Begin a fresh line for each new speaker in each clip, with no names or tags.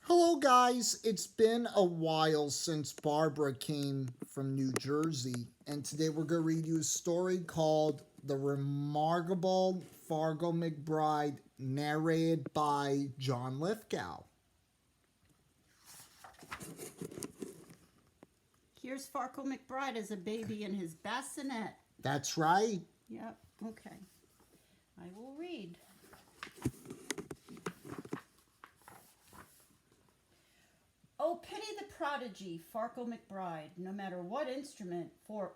Hello, guys. It's been a while since Barbara came from New Jersey, and today we're going to read you a story called The Remarkable Farkle McBride, narrated by John Lithgow.
Here's Farkle McBride as a baby in his bassinet.
That's right.
Yep, okay. I will read. Oh, pity the prodigy, Farkle McBride. No matter what instrument poor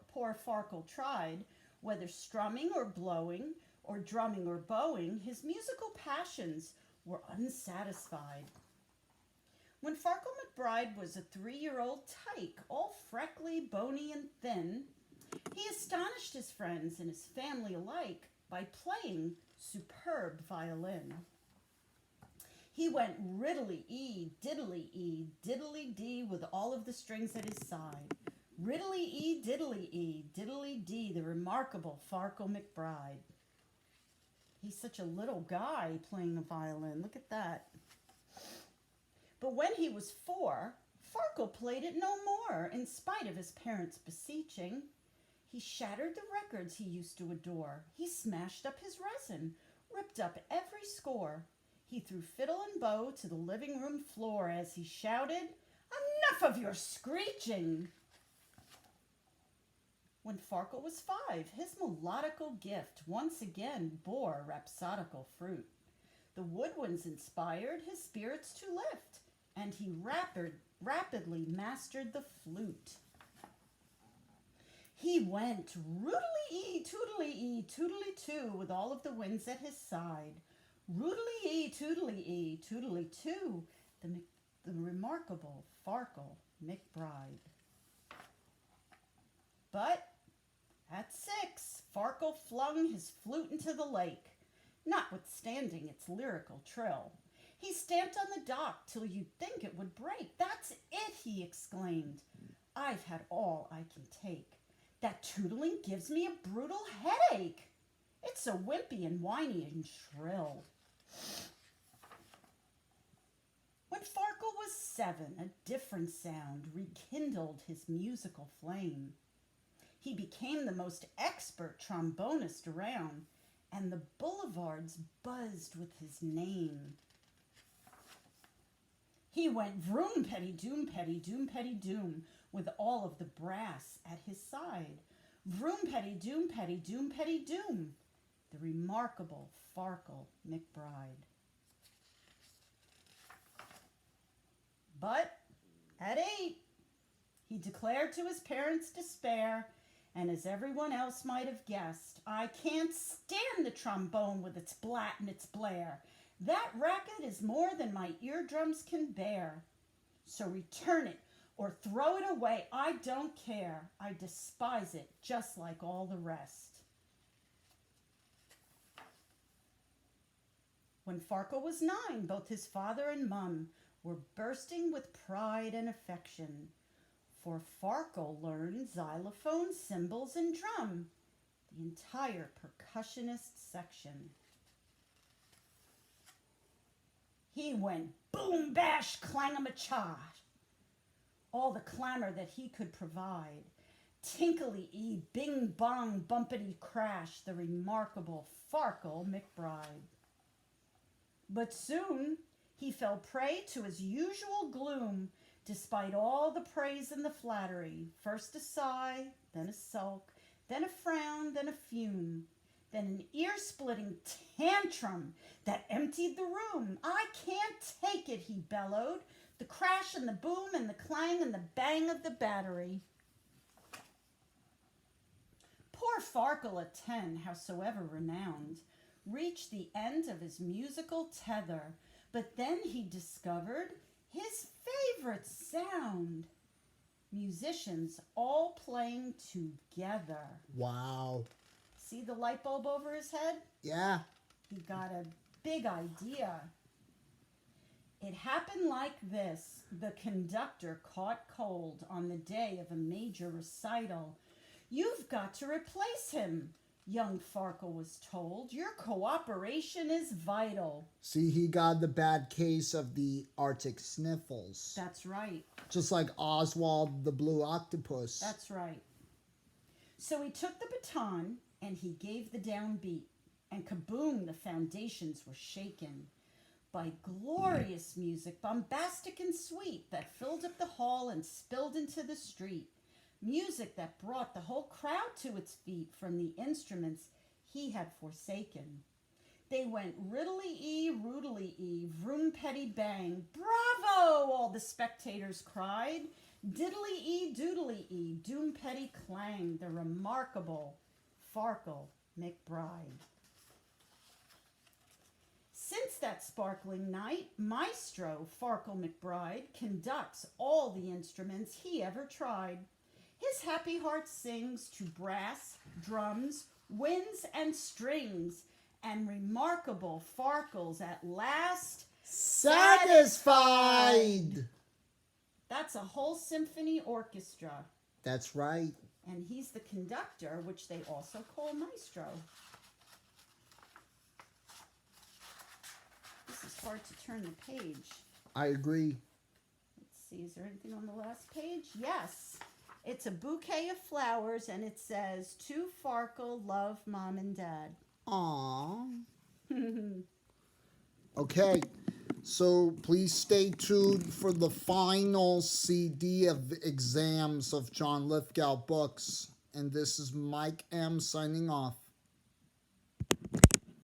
Farkle tried, whether strumming or blowing, or drumming or bowing, his musical passions were unsatisfied. When Farkle McBride was a 3-year-old tyke, all freckly, bony, and thin, he astonished his friends and his family alike by playing superb violin. He went riddly-ee, diddly-ee, diddly-dee with all of the strings at his side. Riddly-ee, diddly-ee, diddly-dee, the remarkable Farkle McBride. He's such a little guy playing the violin. Look at that. But when he was 4, Farkle played it no more, in spite of his parents' beseeching. He shattered the records he used to adore. He smashed up his resin, ripped up every score. He threw fiddle and bow to the living room floor as he shouted, "Enough of your screeching!" When Farkle was 5, his melodical gift once again bore rhapsodical fruit. The woodwinds inspired his spirits to lift, and he rapidly mastered the flute. He went roodly-ee, toodly-ee, toodly-too with all of the winds at his side. Roodly-ee, toodly-ee, toodly-too, the remarkable Farkle McBride. But at 6, Farkle flung his flute into the lake, notwithstanding its lyrical trill. He stamped on the dock till you'd think it would break. "That's it," he exclaimed. "I've had all I can take. That tootling gives me a brutal headache. It's so wimpy and whiny and shrill." When Farkle was 7, a different sound rekindled his musical flame. He became the most expert trombonist around, and the boulevards buzzed with his name. He went vroom, petty doom, petty doom, petty doom, with all of the brass at his side. Vroom, petty doom, petty doom, petty doom, the remarkable Farkle McBride. But at 8, he declared to his parents' despair, and as everyone else might have guessed, "I can't stand the trombone with its blat and its blare. That racket is more than my eardrums can bear. So return it or throw it away. I don't care. I despise it just like all the rest." When Farkle was 9, both his father and mum were bursting with pride and affection. For Farkle learned xylophone, cymbals, and drum, the entire percussionist section. He went boom, bash, clang-a-ma-cha, all the clamor that he could provide. Tinkly-ee, bing, bong, bumpity, crash, the remarkable Farkle McBride. But soon he fell prey to his usual gloom, despite all the praise and the flattery. First a sigh, then a sulk, then a frown, then a fume, then an ear-splitting tantrum that emptied the room. "I can't take it," he bellowed, "the crash and the boom and the clang and the bang of the battery." Poor Farkle at 10, howsoever renowned, reached the end of his musical tether, but then he discovered his favorite sound: musicians all playing together.
Wow.
See the light bulb over his head?
Yeah.
He got a big idea. It happened like this. The conductor caught cold on the day of a major recital. "You've got to replace him. Young Farkle was told, your cooperation is vital.
See, he got the bad case of the Arctic sniffles.
That's right.
Just like Oswald the Blue Octopus.
That's right. So he took the baton and he gave the downbeat, and kaboom, the foundations were shaken by glorious music, bombastic and sweet, that filled up the hall and spilled into the street. Music that brought the whole crowd to its feet from the instruments he had forsaken. They went riddly-ee, roodly-ee, vroom-petty bang. Bravo! All the spectators cried. Diddly-ee, doodly-ee, doom-petty clang, the remarkable Farkle McBride. Since that sparkling night, Maestro Farkle McBride conducts all the instruments he ever tried. His happy heart sings to brass, drums, winds, and strings, and remarkable Farkles at last
satisfied.
That's a whole symphony orchestra.
That's right.
And he's the conductor, which they also call Maestro. This is hard to turn the page.
I agree.
Let's see, is there anything on the last page? Yes. It's a bouquet of flowers, and it says, to Farkle, love, Mom and Dad.
Aww. Okay, so please stay tuned for the final CD of exams of John Lithgow books. And this is Mike M. signing off.